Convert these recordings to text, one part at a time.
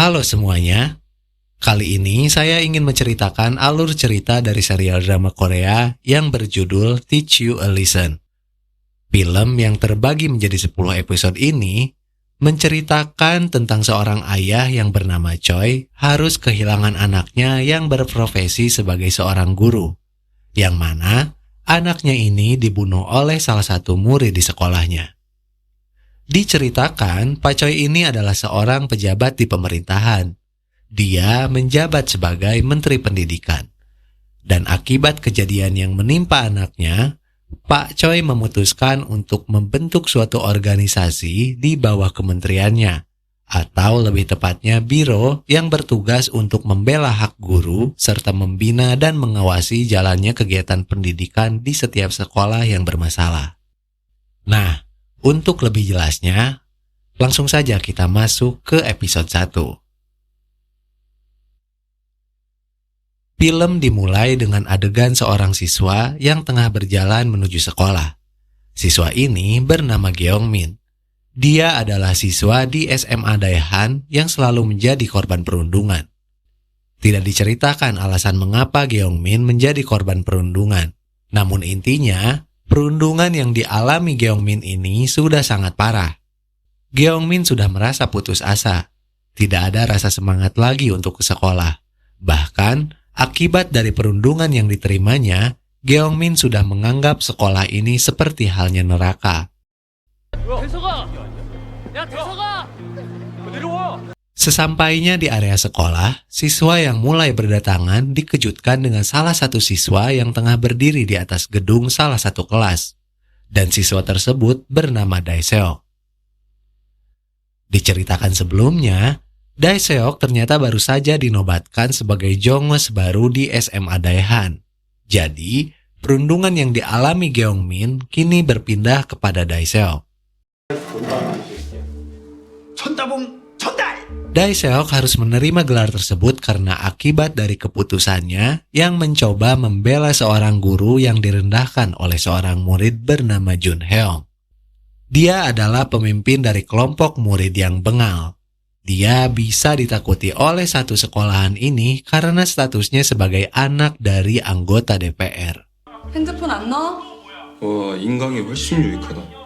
Halo semuanya, kali ini saya ingin menceritakan alur cerita dari serial drama Korea yang berjudul Teach You a Lesson. Film yang terbagi menjadi 10 episode ini menceritakan tentang seorang ayah yang bernama Choi harus kehilangan anaknya yang berprofesi sebagai seorang guru, yang mana anaknya ini dibunuh oleh salah satu murid di sekolahnya. Diceritakan, Pak Choi ini adalah seorang pejabat di pemerintahan. Dia menjabat sebagai Menteri Pendidikan. Dan akibat kejadian yang menimpa anaknya, Pak Choi memutuskan untuk membentuk suatu organisasi di bawah kementeriannya, atau lebih tepatnya biro yang bertugas untuk membela hak guru serta membina dan mengawasi jalannya kegiatan pendidikan di setiap sekolah yang bermasalah. Nah, untuk lebih jelasnya, langsung saja kita masuk ke episode 1. Film dimulai dengan adegan seorang siswa yang tengah berjalan menuju sekolah. Siswa ini bernama Gyeongmin. Dia adalah siswa di SMA Daehan yang selalu menjadi korban perundungan. Tidak diceritakan alasan mengapa Gyeongmin menjadi korban perundungan. Namun intinya, perundungan yang dialami Gyeongmin ini sudah sangat parah. Gyeongmin sudah merasa putus asa. Tidak ada rasa semangat lagi untuk ke sekolah. Bahkan, akibat dari perundungan yang diterimanya, Gyeongmin sudah menganggap sekolah ini seperti halnya neraka. Sesampainya di area sekolah, siswa yang mulai berdatangan dikejutkan dengan salah satu siswa yang tengah berdiri di atas gedung salah satu kelas. Dan siswa tersebut bernama Dae-seok. Diceritakan sebelumnya, Dae-seok ternyata baru saja dinobatkan sebagai jongos baru di SMA Daehan. Jadi, perundungan yang dialami Gyeongmin kini berpindah kepada Dae-seok. Dae-seok harus menerima gelar tersebut karena akibat dari keputusannya yang mencoba membela seorang guru yang direndahkan oleh seorang murid bernama Jun-heong. Dia adalah pemimpin dari kelompok murid yang bengal. Dia bisa ditakuti oleh satu sekolahan ini karena statusnya sebagai anak dari anggota DPR. 핸드폰 안 나와? 인강이 훨씬 유익하다.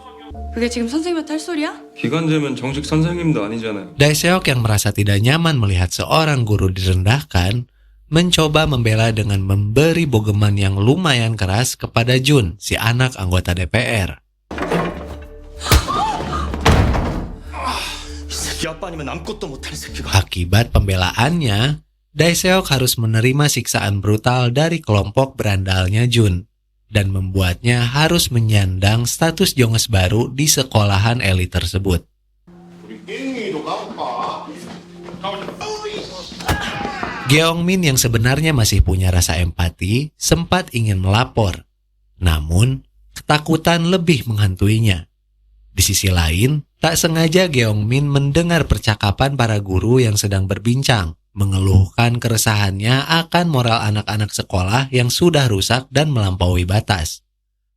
그게 지금 선생님한테 할 소리야? 기간제면 정식 선생님도 아니잖아요. Dae-seok yang merasa tidak nyaman melihat seorang guru direndahkan, mencoba membela dengan memberi bogeman yang lumayan keras kepada Jun, si anak anggota DPR. Akibat pembelaannya, Dae-seok harus menerima siksaan brutal dari kelompok berandalnya Jun, dan membuatnya harus menyandang status jongos baru di sekolahan elit tersebut. Gyeongmin yang sebenarnya masih punya rasa empati sempat ingin melapor, namun ketakutan lebih menghantuinya. Di sisi lain, tak sengaja Gyeongmin mendengar percakapan para guru yang sedang berbincang, mengeluhkan keresahannya akan moral anak-anak sekolah yang sudah rusak dan melampaui batas.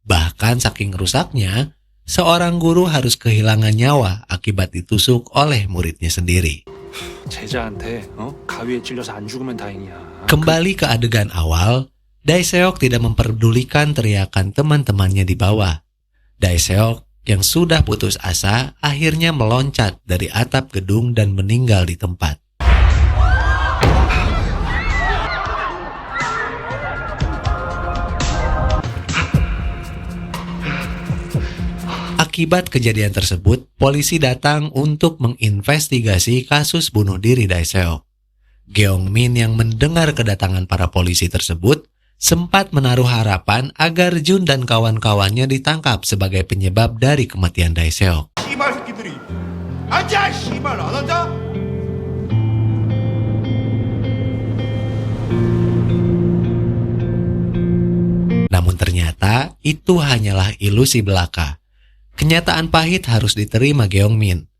Bahkan saking rusaknya, seorang guru harus kehilangan nyawa akibat ditusuk oleh muridnya sendiri. Kembali ke adegan awal, Dae-seok tidak memperdulikan teriakan teman-temannya di bawah. Dae-seok yang sudah putus asa akhirnya meloncat dari atap gedung dan meninggal di tempat. Akibat kejadian tersebut, polisi datang untuk menginvestigasi kasus bunuh diri Dae-seok. Gyeongmin yang mendengar kedatangan para polisi tersebut sempat menaruh harapan agar Jun dan kawan-kawannya ditangkap sebagai penyebab dari kematian Dae-seok. Namun ternyata itu hanyalah ilusi belaka. Kenyataan pahit harus diterima Gyeongmin.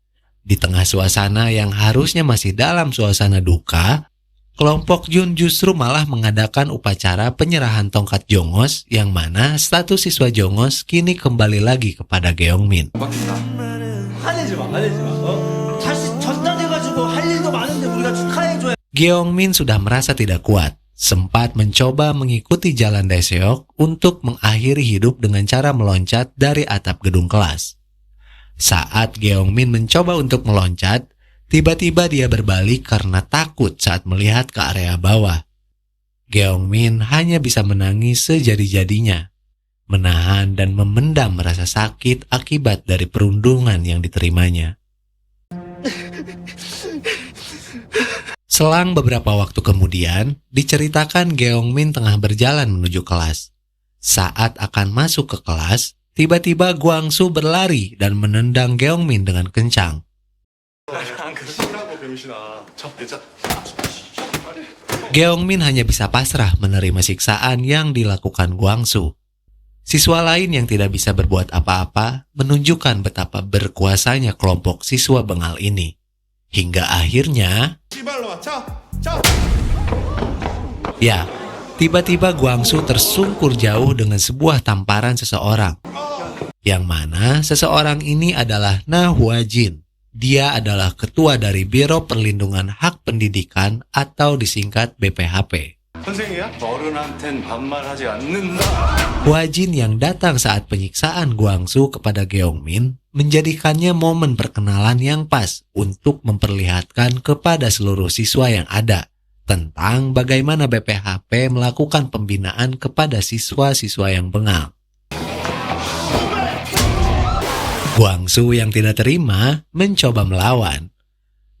Di tengah suasana yang harusnya masih dalam suasana duka, kelompok Jun justru malah mengadakan upacara penyerahan tongkat jongos yang mana status siswa jongos kini kembali lagi kepada Gyeongmin. 화내지 마. 다시 전달돼가지고 할 일도 많은데 우리가 Gyeongmin sudah merasa tidak kuat, sempat mencoba mengikuti jalan Daeseok untuk mengakhiri hidup dengan cara meloncat dari atap gedung kelas. Saat Gyeongmin mencoba untuk meloncat, tiba-tiba dia berbalik karena takut saat melihat ke area bawah. Gyeongmin hanya bisa menangis sejadi-jadinya, menahan dan memendam rasa sakit akibat dari perundungan yang diterimanya. Selang beberapa waktu kemudian, diceritakan Gyeongmin tengah berjalan menuju kelas. Saat akan masuk ke kelas, tiba-tiba Gwangsu berlari dan menendang Gyeongmin dengan kencang. Gyeongmin hanya bisa pasrah menerima siksaan yang dilakukan Gwangsu. Siswa lain yang tidak bisa berbuat apa-apa menunjukkan betapa berkuasanya kelompok siswa bengal ini. Hingga akhirnya, ya, tiba-tiba Gwangsu tersungkur jauh dengan sebuah tamparan seseorang. Yang mana seseorang ini adalah Na Hwajin. Dia adalah ketua dari Biro Perlindungan Hak Pendidikan atau disingkat BPHP. Hwajin yang datang saat penyiksaan Gwangsu kepada Gyeongmin menjadikannya momen perkenalan yang pas untuk memperlihatkan kepada seluruh siswa yang ada tentang bagaimana BPHP melakukan pembinaan kepada siswa-siswa yang bengal. Gwangsu yang tidak terima mencoba melawan.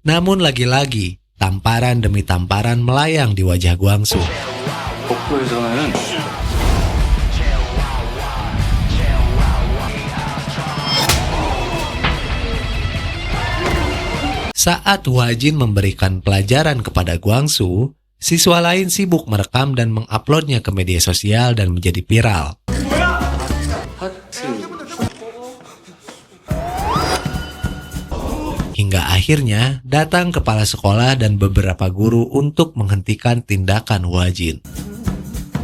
Namun lagi-lagi, tamparan demi tamparan melayang di wajah Gwangsu. Saat Hwajin memberikan pelajaran kepada Gwangsu, siswa lain sibuk merekam dan menguploadnya ke media sosial dan menjadi viral. Hingga akhirnya datang kepala sekolah dan beberapa guru untuk menghentikan tindakan Hwajin.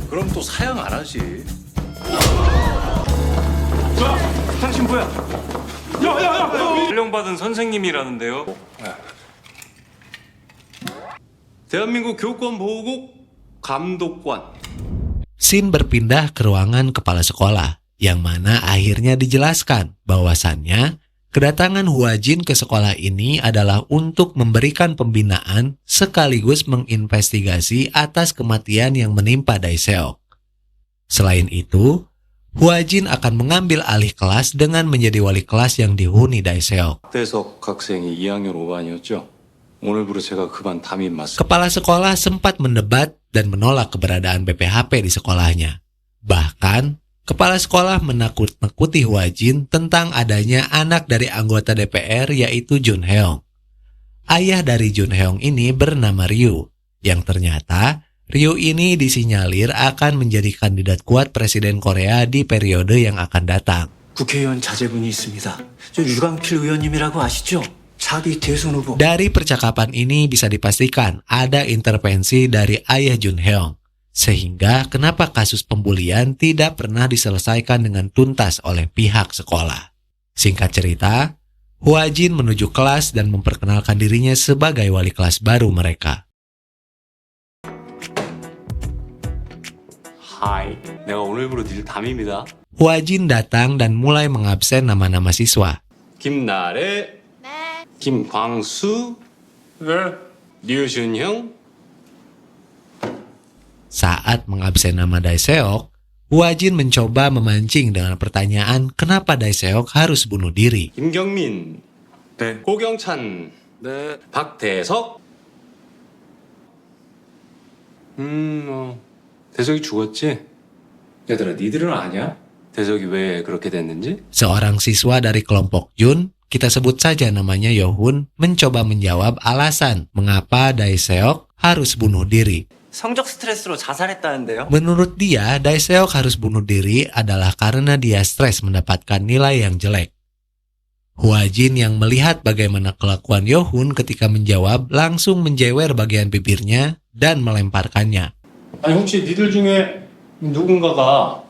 그럼 또 사양 안 하지. 당신 뭐야? 훈련받은 선생님이라는데요. 대한민국 교권보호국 감독관. Shin berpindah ke ruangan kepala sekolah, yang mana akhirnya dijelaskan bahwasannya kedatangan Hwajin ke sekolah ini adalah untuk memberikan pembinaan sekaligus menginvestigasi atas kematian yang menimpa Daeseok. Selain itu, Hwajin akan mengambil alih kelas dengan menjadi wali kelas yang dihuni Daeseok. 대석 학생이 2학년 5반이었죠. 오늘부로 제가 그반 담임 맡습니다. Kepala sekolah sempat mendebat dan menolak keberadaan BPHP di sekolahnya. Bahkan, kepala sekolah menakut-nakuti Hwajin tentang adanya anak dari anggota DPR yaitu Jun Heong. Ayah dari Jun Heong ini bernama Ryu, yang ternyata Ryu ini disinyalir akan menjadi kandidat kuat Presiden Korea di periode yang akan datang. 국회의원 자제분이 있습니다. 저 유광필 의원님이라고 아시죠? 차기 대선 후보. Dari percakapan ini bisa dipastikan ada intervensi dari ayah Jun Heong. Sehingga kenapa kasus pembulian tidak pernah diselesaikan dengan tuntas oleh pihak sekolah. Singkat cerita, Hwajin menuju kelas dan memperkenalkan dirinya sebagai wali kelas baru mereka. 하이, 내가 오늘부로 네 담임이다. Hwajin datang dan mulai mengabsen nama-nama siswa. 김나래, 김광수, 류준형. Saat mengabsen nama Daeseok, Hwajin mencoba memancing dengan pertanyaan kenapa Daeseok harus bunuh diri. 김경민, 네. 고경찬, 네. 박대석. 대석이 죽었지? 얘들아, 니들은 아냐? 대석이 왜 그렇게 됐는지? Seorang siswa dari kelompok Jun, kita sebut saja namanya Yohun, mencoba menjawab alasan mengapa Daeseok harus bunuh diri. 성적 스트레스로 자살했다는데요. Menurut dia, Daeseok harus bunuh diri adalah karena dia stres mendapatkan nilai yang jelek. Hwajin yang melihat bagaimana kelakuan Yohun ketika menjawab langsung menjewer bagian bibirnya dan melemparkannya. 아니 혹시 니들 중에 누군가가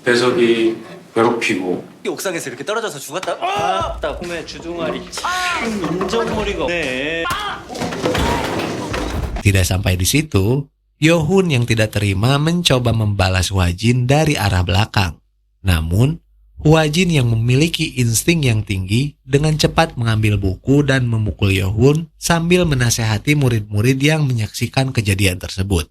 대석이 괴롭히고 옥상에서 이렇게 떨어져서 죽었다. 아따 꿈에 주둥아리. 참 인정머리가 없네. Tidak sampai di situ, Yohun yang tidak terima mencoba membalas Hwajin dari arah belakang. Namun, Hwajin yang memiliki insting yang tinggi dengan cepat mengambil buku dan memukul Yohun sambil menasehati murid-murid yang menyaksikan kejadian tersebut.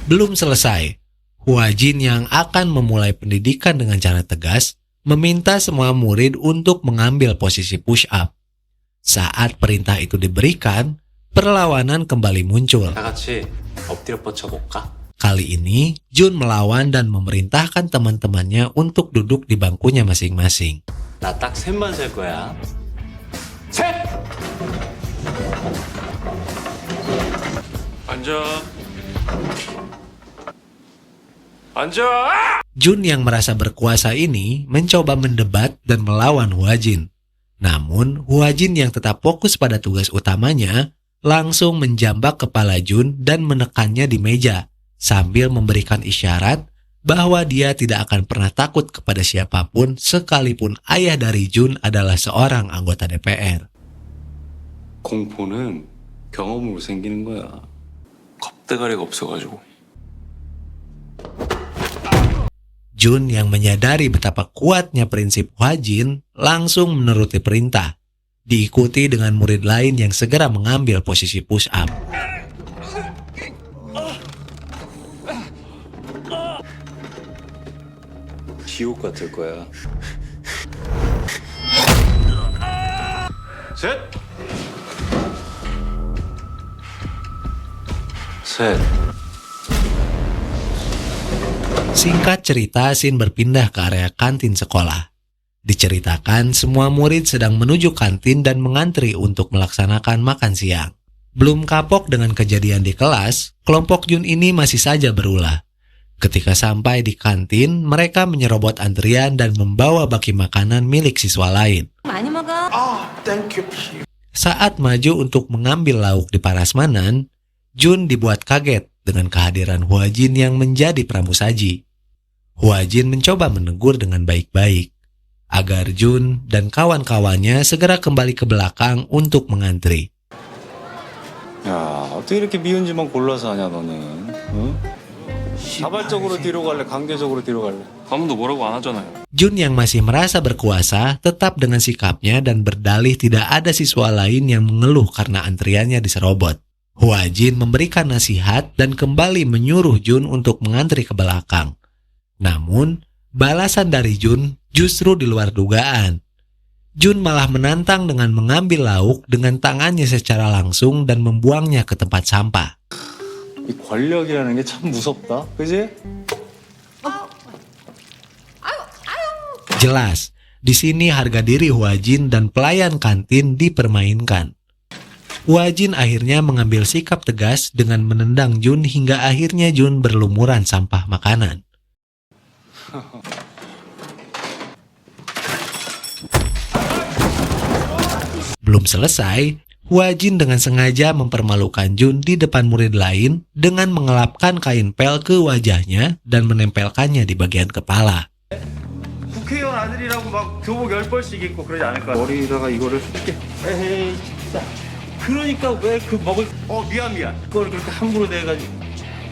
Belum selesai, Hwajin yang akan memulai pendidikan dengan cara tegas meminta semua murid untuk mengambil posisi push up. Saat perintah itu diberikan, perlawanan kembali muncul. 다 같이 엎드려 뻗쳐볼까? Kali ini, Jun melawan dan memerintahkan teman-temannya untuk duduk di bangkunya masing-masing. 나 딱 셋만 셀 거야. 셋! 앉아. 앉아! Jun yang merasa berkuasa ini mencoba mendebat dan melawan Hwajin. Namun, Hwajin yang tetap fokus pada tugas utamanya langsung menjambak kepala Jun dan menekannya di meja, sambil memberikan isyarat bahwa dia tidak akan pernah takut kepada siapapun sekalipun ayah dari Jun adalah seorang anggota DPR. 공포는 경험으로 생기는 거야. 겁대가리가 없어가지고. Jun yang menyadari betapa kuatnya prinsip Hwajin langsung menuruti perintah, diikuti dengan murid lain yang segera mengambil posisi push up. 지옥 같을 거야. 셋! 셋. Singkat cerita, Shin berpindah ke area kantin sekolah. Diceritakan semua murid sedang menuju kantin dan mengantri untuk melaksanakan makan siang. Belum kapok dengan kejadian di kelas, kelompok Jun ini masih saja berulah. Ketika sampai di kantin, mereka menyerobot antrian dan membawa baki makanan milik siswa lain. 많이 먹어. Saat maju untuk mengambil lauk di parasmanan, Jun dibuat kaget dengan kehadiran Hwajin yang menjadi pramusaji. Hwajin mencoba menegur dengan baik-baik, agar Jun dan kawan-kawannya segera kembali ke belakang untuk mengantri. 야, 어떻게 이렇게 미운지만 골라서 하냐 너는? 응? 자발적으로 뒤로 갈래? 강제적으로 뒤로 갈래? 아무도 뭐라고 안 하잖아요. Jun yang masih merasa berkuasa tetap dengan sikapnya dan berdalih tidak ada siswa lain yang mengeluh karena antriannya diserobot. Hwajin memberikan nasihat dan kembali menyuruh Jun untuk mengantri ke belakang. Namun, balasan dari Jun justru di luar dugaan. Jun malah menantang dengan mengambil lauk dengan tangannya secara langsung dan membuangnya ke tempat sampah. 이 권력이라는 게 참 무섭다, 그지? Jelas, di sini harga diri Hwajin dan pelayan kantin dipermainkan. Hwajin akhirnya mengambil sikap tegas dengan menendang Jun hingga akhirnya Jun berlumuran sampah makanan. Belum selesai, Hwajin dengan sengaja mempermalukan Jun di depan murid lain dengan mengelapkan kain pel ke wajahnya dan menempelkannya di bagian kepala. 국회의원 아들이라고 막 교복 10벌씩 입고 그러지 않을 거야. 머리에다가 이거를 이렇게 에헤이 진짜. 그러니까 왜 그 먹을 미안 그걸 그렇게 함부로 내가지고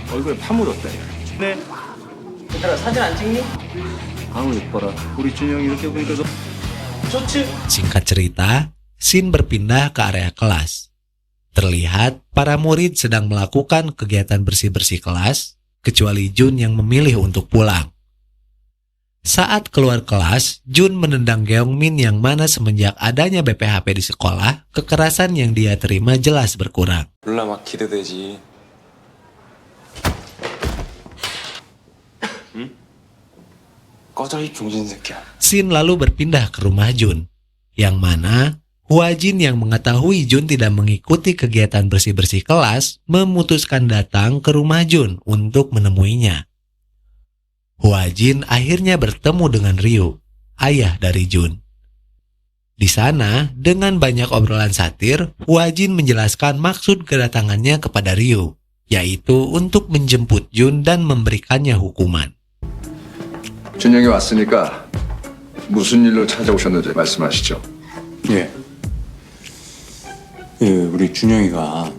얼굴에 파묻었다. 네. 얘들아 사진 안 찍니? 아우 예뻐라. 우리 준영이 이렇게 보니까 너 좋지? Singkat cerita, Shin berpindah ke area kelas. Terlihat para murid sedang melakukan kegiatan bersih-bersih kelas, kecuali Jun yang memilih untuk pulang. Saat keluar kelas, Jun menendang Gyeongmin yang mana semenjak adanya BPHP di sekolah, kekerasan yang dia terima jelas berkurang. 몰라 막 기대되지. 응? 꺼져 이 병신 새끼야. Shin lalu berpindah ke rumah Jun, yang mana Hwajin yang mengetahui Jun tidak mengikuti kegiatan bersih-bersih kelas memutuskan datang ke rumah Jun untuk menemuinya. Hwajin akhirnya bertemu dengan Ryu, ayah dari Jun. Di sana, dengan banyak obrolan satir, Hwajin menjelaskan maksud kedatangannya kepada Ryu, yaitu untuk menjemput Jun dan memberikannya hukuman. 준영이 왔으니까 무슨 일로 찾아오셨는지 말씀하시죠. 예. 우리 준영이가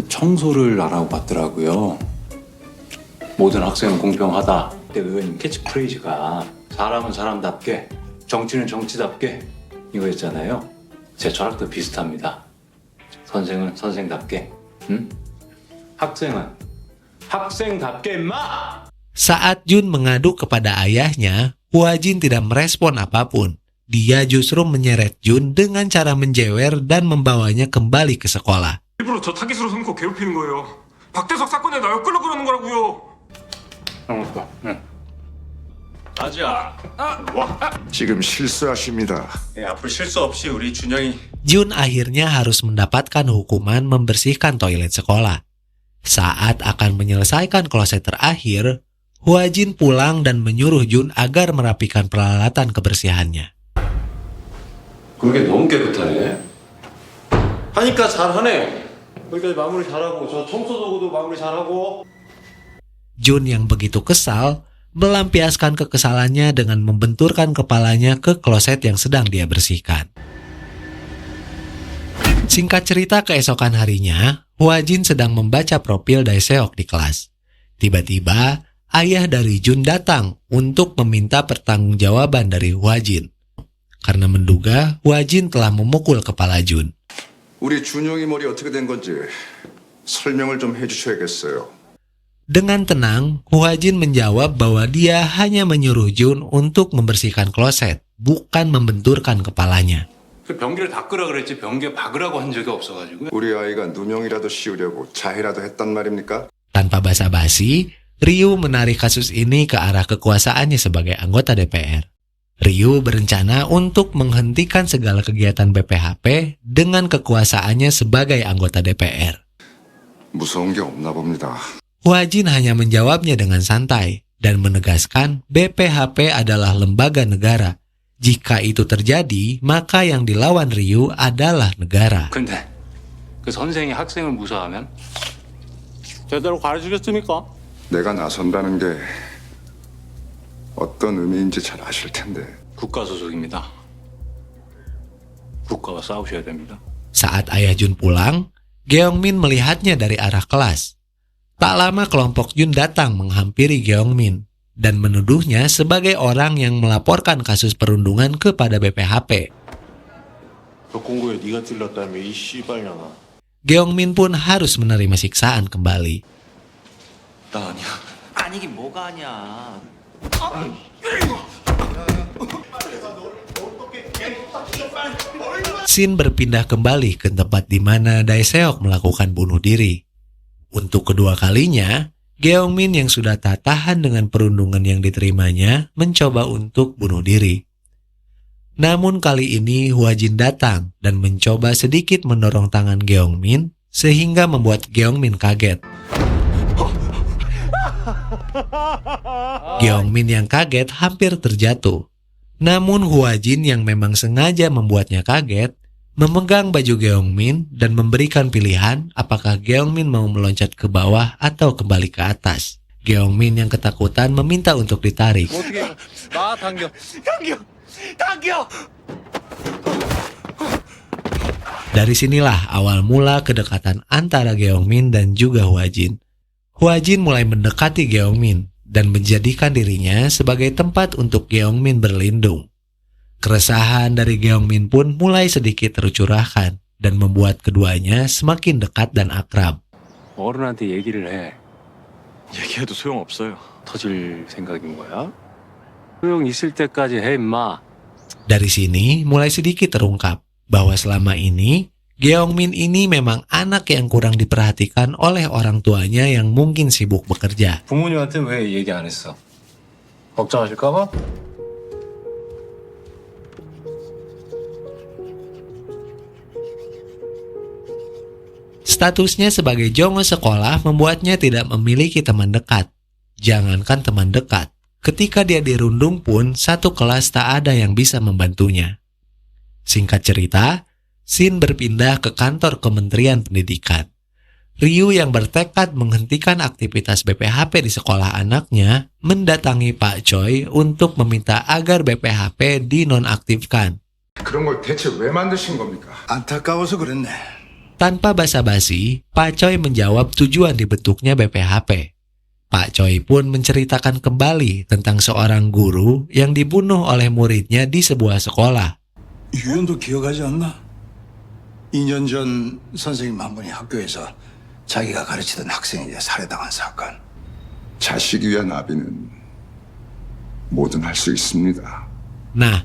청소를 알아봤더라고요. 모든 학생은 공평하다. 그때 의원님 캐치프레이즈가 사람은 사람답게, 정치는 정치답게 이거였잖아요. 제 철학도 비슷합니다. 선생은 선생답게, 응? 학생은 학생답게 임마! Saat Jun mengadu kepada ayahnya, Hwa-jin tidak merespon apapun. Dia justru menyeret Jun dengan cara menjewer dan membawanya kembali ke sekolah. 일부러 저 타깃으로 삼고 괴롭히는 거예요. 박대석 사건에 나 엮으려고 그러는 거라고요. 아지야. 지금 실수하십니다. 앞으로 실수 없이 우리 준영이 Jun akhirnya harus mendapatkan hukuman membersihkan toilet sekolah. Saat akan menyelesaikan kloset terakhir, Hwa-jin pulang dan menyuruh Jun agar merapikan peralatan kebersihannya. 그게 너무 깨끗하네. 하니까 잘하네. 거기까지 마무리 잘하고 저 청소 도구도 마무리 잘하고. Jun yang begitu kesal melampiaskan kekesalannya dengan membenturkan kepalanya ke kloset yang sedang dia bersihkan. Singkat cerita, keesokan harinya, Hwa-jin sedang membaca profil Dae-seok di kelas. Tiba-tiba, ayah dari Jun datang untuk meminta pertanggungjawaban dari Hwa-jin karena menduga Hwa-jin telah memukul kepala Jun. 우리 준영이 머리 어떻게 된 건지 설명을 좀 해주셔야겠어요. Dengan tenang, Hwa-jin menjawab bahwa dia hanya menyuruh Jun untuk membersihkan kloset, bukan membenturkan kepalanya. 변기를 닦으라 그랬지 변기에 박으라고 한 적이 없어가지고. 우리 아이가 누명이라도 씌우려고 자해라도 했단 말입니까? Tanpa basa-basi, Ryu menarik kasus ini ke arah kekuasaannya sebagai anggota DPR. Ryu berencana untuk menghentikan segala kegiatan BPHP dengan kekuasaannya sebagai anggota DPR. 무서운 게 없나 봅니다. Hwa-jin hanya menjawabnya dengan santai dan menegaskan BPHP adalah lembaga negara. Jika itu terjadi, maka yang dilawan Ryu adalah negara. 근데 그 선생이 학생을 무서워하면 제대로 가르치겠습니까? 내가 나선다는 게 어떤 의미인지 잘 아실 텐데. 국가 소속입니다. 국가와 싸우셔야 됩니다. Saat ayah Jun pulang, Gyeongmin melihatnya dari arah kelas. Tak lama kelompok Jun datang menghampiri Gyeongmin dan menuduhnya sebagai orang yang melaporkan kasus perundungan kepada BPHP. 너 공고에 네가 찔렀다며 이 씨발년아. Gyeongmin pun harus menerima siksaan kembali. 나 아니야. 아니긴 뭐가 아니야. Scene berpindah kembali ke tempat di mana Dae-seok melakukan bunuh diri. Untuk kedua kalinya, Gyeongmin yang sudah tak tahan dengan perundungan yang diterimanya mencoba untuk bunuh diri. Namun kali ini Hwa-jin datang dan mencoba sedikit mendorong tangan Gyeongmin sehingga membuat Gyeongmin kaget. Gyeongmin yang kaget hampir terjatuh. Namun Hwa-jin yang memang sengaja membuatnya kaget memegang baju Gyeongmin dan memberikan pilihan apakah Gyeongmin mau meloncat ke bawah atau kembali ke atas. Gyeongmin yang ketakutan meminta untuk ditarik. 나 당겨. Dari sinilah awal mula kedekatan antara Gyeongmin dan juga Hwa-jin. Hwa-jin mulai mendekati Gyeongmin dan menjadikan dirinya sebagai tempat untuk Gyeongmin berlindung. Keresahan dari Gyeongmin pun mulai sedikit tercurahkan dan membuat keduanya semakin dekat dan akrab. 어른한테 얘기를 해. 얘기해도 소용없어요. 터질 생각인 거야? 소용 있을 때까지 해 임마. Dari sini mulai sedikit terungkap bahwa selama ini Gyeongmin ini memang anak yang kurang diperhatikan oleh orang tuanya yang mungkin sibuk bekerja. 부모님한테 왜 얘기 안 했어? 걱정하실까 봐? Statusnya sebagai jongo sekolah membuatnya tidak memiliki teman dekat. Jangankan teman dekat, ketika dia dirundung pun satu kelas tak ada yang bisa membantunya. Singkat cerita, Shin berpindah ke kantor Kementerian Pendidikan. Ryu yang bertekad menghentikan aktivitas BPHP di sekolah anaknya mendatangi Pak Choi untuk meminta agar BPHP dinonaktifkan. 그런 걸 대체 왜 만드신 겁니까? 안타까워서 그랬네. Tanpa basa-basi, Pak Choi menjawab tujuan dibentuknya BPHP. Pak Choi pun menceritakan kembali tentang seorang guru yang dibunuh oleh muridnya di sebuah sekolah. 유연도 기억하지 않나? 2년 전 선생님 한 분이 학교에서 자기가 가르치던 학생이 살해당한 사건. 자식 위한 아비는 뭐든 할 수 있습니다. Nah,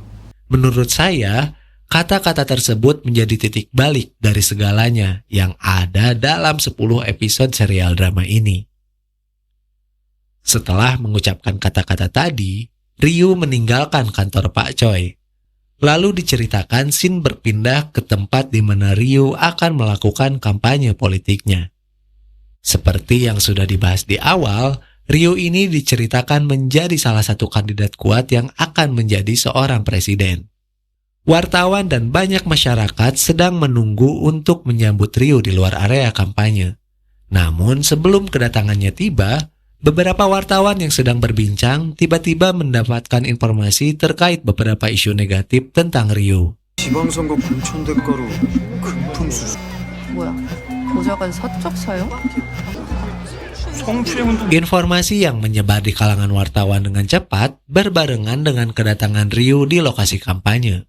menurut saya, kata-kata tersebut menjadi titik balik dari segalanya yang ada dalam 10 episode serial drama ini. Setelah mengucapkan kata-kata tadi, Ryu meninggalkan kantor Pak Choi. Lalu diceritakan scene berpindah ke tempat di mana Ryu akan melakukan kampanye politiknya. Seperti yang sudah dibahas di awal, Ryu ini diceritakan menjadi salah satu kandidat kuat yang akan menjadi seorang presiden. Wartawan dan banyak masyarakat sedang menunggu untuk menyambut Ryu di luar area kampanye. Namun sebelum kedatangannya tiba, beberapa wartawan yang sedang berbincang tiba-tiba mendapatkan informasi terkait beberapa isu negatif tentang Ryu. 지방선거 공천 대가로 금품 수수. 뭐야? 보좌관 사적 사용? Informasi yang menyebar di kalangan wartawan dengan cepat berbarengan dengan kedatangan Ryu di lokasi kampanye.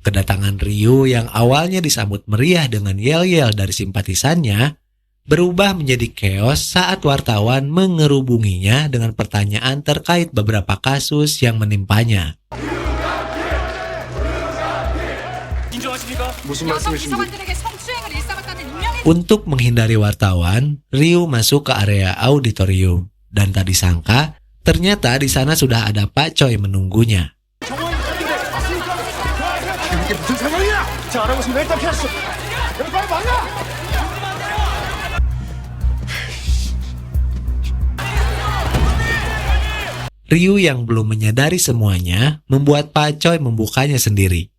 Kedatangan Ryu yang awalnya disambut meriah dengan yel-yel dari simpatisannya berubah menjadi keos saat wartawan mengerubunginya dengan pertanyaan terkait beberapa kasus yang menimpanya. 무슨 말씀이십니까? Untuk menghindari wartawan, Ryu masuk ke area auditorium dan tak disangka ternyata di sana sudah ada Pak Choi menunggunya. Ryu yang belum menyadari semuanya membuat Pak Choi membukanya sendiri.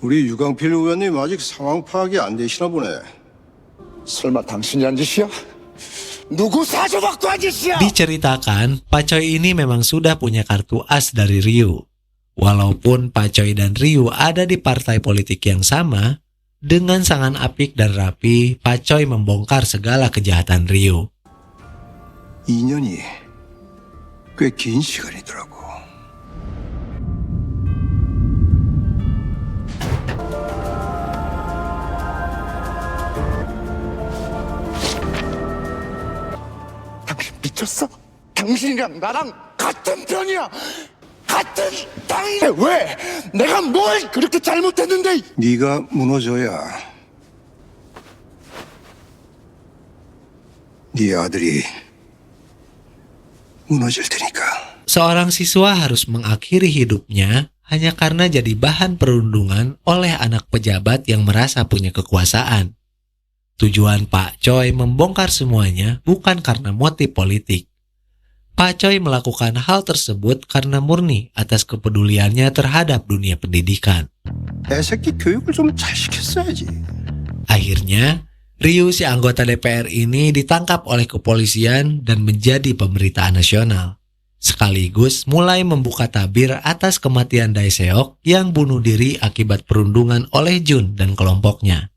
우리 유강필 의원님 아직 상황 파악이 안 되시나 보네. 설마 당신이 한 짓이야? 누구 사주박도 한 짓이야? Diceritakan, Pak Choi ini memang sudah punya kartu as dari Ryu. Walaupun Pak Choi dan Ryu ada di partai politik yang sama, dengan sangat apik dan rapi, Pak Choi membongkar segala kejahatan Ryu. 2년이 꽤 긴 시간이더라고. 당신 미쳤어? 당신이랑 나랑 같은 편이야. 같은 땅이네. 왜? 내가 뭘 그렇게 잘못했는데? 네가 무너져야 네 아들이 무너질 테니까. Seorang siswa harus mengakhiri hidupnya hanya karena jadi bahan perundungan oleh anak pejabat yang merasa punya kekuasaan. Tujuan Pak Choi membongkar semuanya bukan karena motif politik. Pak Choi melakukan hal tersebut karena murni atas kepeduliannya terhadap dunia pendidikan. 애새끼 교육을 좀 잘 시켰어야지. Akhirnya, Ryu si anggota DPR ini ditangkap oleh kepolisian dan menjadi pemberitaan nasional. Sekaligus mulai membuka tabir atas kematian Dae-seok yang bunuh diri akibat perundungan oleh Jun dan kelompoknya.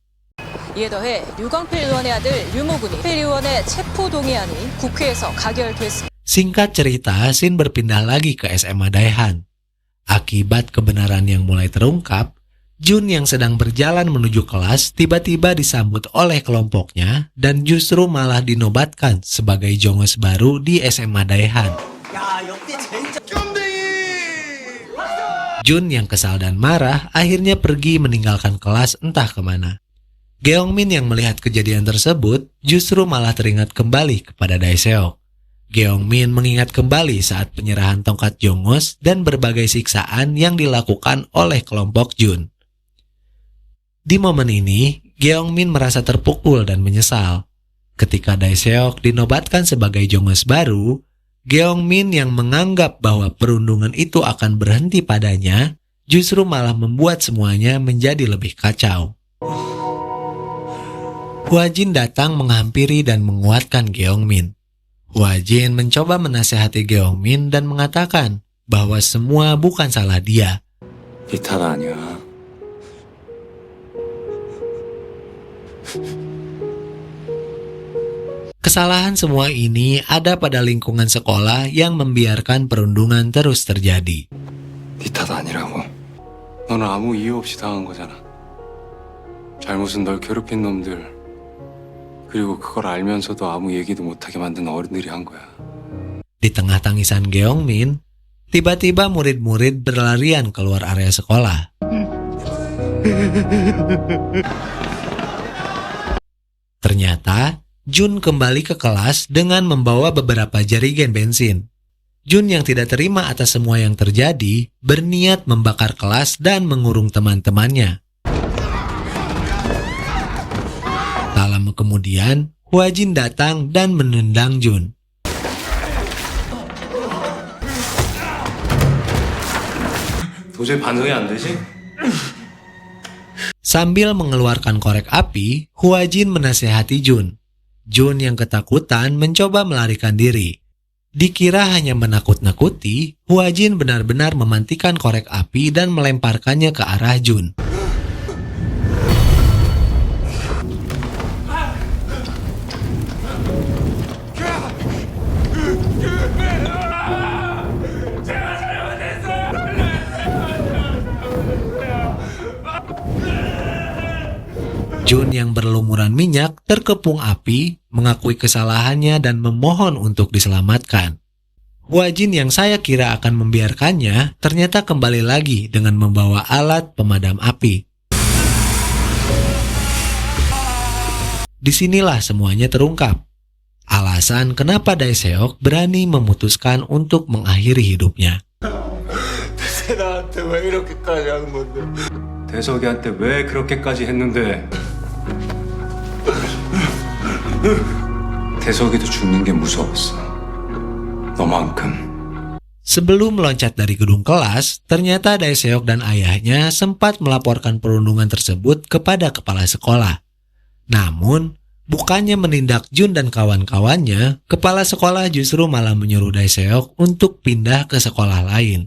이에 더해 류광필 의원의 아들 류모군이 필 의원의 체포 동의안이 국회에서 가결됐습니다. Singkat cerita, scene berpindah lagi ke SMA Daehan. Akibat kebenaran yang mulai terungkap, Jun yang sedang berjalan menuju kelas tiba-tiba disambut oleh kelompoknya dan justru malah dinobatkan sebagai jongos baru di SMA Daehan. Jun yang kesal dan marah akhirnya pergi meninggalkan kelas entah kemana. Geongmin yang melihat kejadian tersebut justru malah teringat kembali kepada Dae-seok. Geongmin mengingat kembali saat penyerahan tongkat jongos dan berbagai siksaan yang dilakukan oleh kelompok Jun. Di momen ini, Geongmin merasa terpukul dan menyesal. Ketika Dae-seok dinobatkan sebagai jongos baru, Geongmin yang menganggap bahwa perundungan itu akan berhenti padanya, justru malah membuat semuanya menjadi lebih kacau. Hwa Jin datang menghampiri dan menguatkan Geongmin. Hwa Jin mencoba menasehati Geongmin dan mengatakan, bahwa semua bukan salah dia. 네 탓 아니야. Kesalahan semua ini ada pada lingkungan sekolah yang membiarkan perundungan terus terjadi. 네 탓 아니라고. 너는 아무 이유 없이 당한 거잖아. 잘못은 널 괴롭힌 놈들, 그리고 그걸 알면서도 아무 얘기도 못하게 만든 어른들이 한 거야. Di tengah tangisan Gyeongmin, tiba-tiba murid-murid berlarian keluar area sekolah. Ternyata, Jun kembali ke kelas dengan membawa beberapa jerigen bensin. Jun yang tidak terima atas semua yang terjadi, berniat membakar kelas dan mengurung teman-temannya. Tak lama kemudian, Hwajin datang dan menendang Jun. 도저히 반성이 안 되지? Sambil mengeluarkan korek api, Hwajin menasehati Jun. Jun yang ketakutan mencoba melarikan diri. Dikira hanya menakut-nakuti, Hwajin benar-benar memantikan korek api dan melemparkannya ke arah Jun. Jun yang berlumuran minyak terkepung api, mengakui kesalahannya dan memohon untuk diselamatkan. Hwajin yang saya kira akan membiarkannya, ternyata kembali lagi dengan membawa alat pemadam api. Disinilah semuanya terungkap. Alasan kenapa Dae-seok berani memutuskan untuk mengakhiri hidupnya. 대석이한테 왜 그렇게까지 했는데? 대석이도 죽는 게 무서웠어. 너만큼. Sebelum meloncat dari gedung kelas, ternyata Dae-seok dan ayahnya sempat melaporkan perundungan tersebut kepada kepala sekolah. Namun, bukannya menindak Jun dan kawan-kawannya, kepala sekolah justru malah menyuruh Dae-seok untuk pindah ke sekolah lain.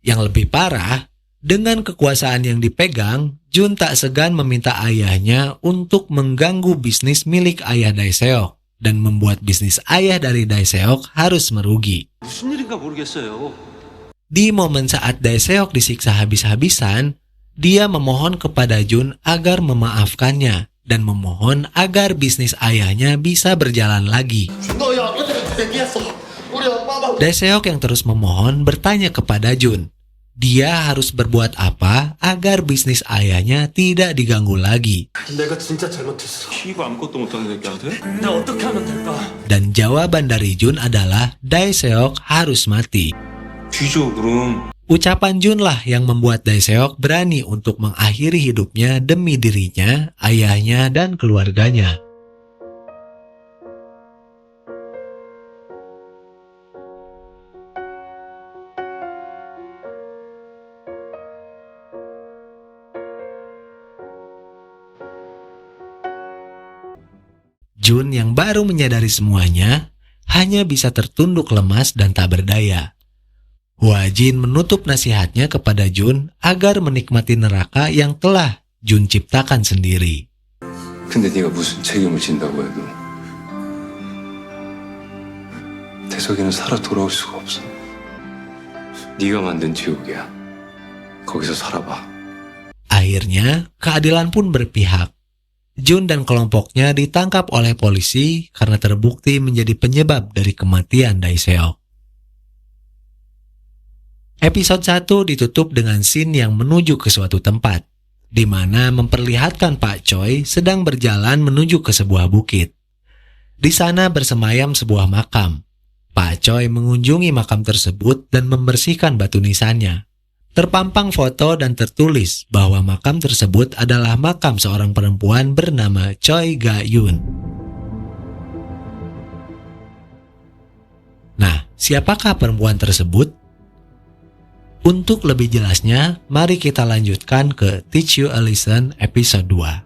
Yang lebih parah, dengan kekuasaan yang dipegang, Jun tak segan meminta ayahnya untuk mengganggu bisnis milik ayah Dae-seok dan membuat bisnis ayah dari Dae-seok harus merugi. 무슨 일인가 모르겠어요. Di momen saat Dae-seok disiksa habis-habisan, dia memohon kepada Jun agar memaafkannya dan memohon agar bisnis ayahnya bisa berjalan lagi. Dae-seok yang terus memohon bertanya kepada Jun. Dia harus berbuat apa agar bisnis ayahnya tidak diganggu lagi. 내가 진짜 잘못했어. 피고 아무것도 못하는 새끼한테? 내가 어떻게 하면 될까? Dan jawaban dari Jun adalah Dae-seok harus mati. 뒤져 그럼. Ucapan Jun lah yang membuat Dae-seok berani untuk mengakhiri hidupnya demi dirinya, ayahnya, dan keluarganya. Jun yang baru menyadari semuanya, hanya bisa tertunduk lemas dan tak berdaya. Hwajin menutup nasihatnya kepada Jun agar menikmati neraka yang telah Jun ciptakan sendiri. 근데 네가 무슨 책임을 진다고 해도 대석이는 살아 돌아올 수가 없어. 네가 만든 지옥이야. 거기서 살아봐. Akhirnya, keadilan pun berpihak. Jun dan kelompoknya ditangkap oleh polisi karena terbukti menjadi penyebab dari kematian Dae-seok. Episode 1 ditutup dengan scene yang menuju ke suatu tempat, di mana memperlihatkan Pak Choi sedang berjalan menuju ke sebuah bukit. Di sana bersemayam sebuah makam. Pak Choi mengunjungi makam tersebut dan membersihkan batu nisannya. Terpampang foto dan tertulis bahwa makam tersebut adalah makam seorang perempuan bernama Choi Ga-yoon. Nah, siapakah perempuan tersebut? Untuk lebih jelasnya, mari kita lanjutkan ke Teach You a Lesson episode 2.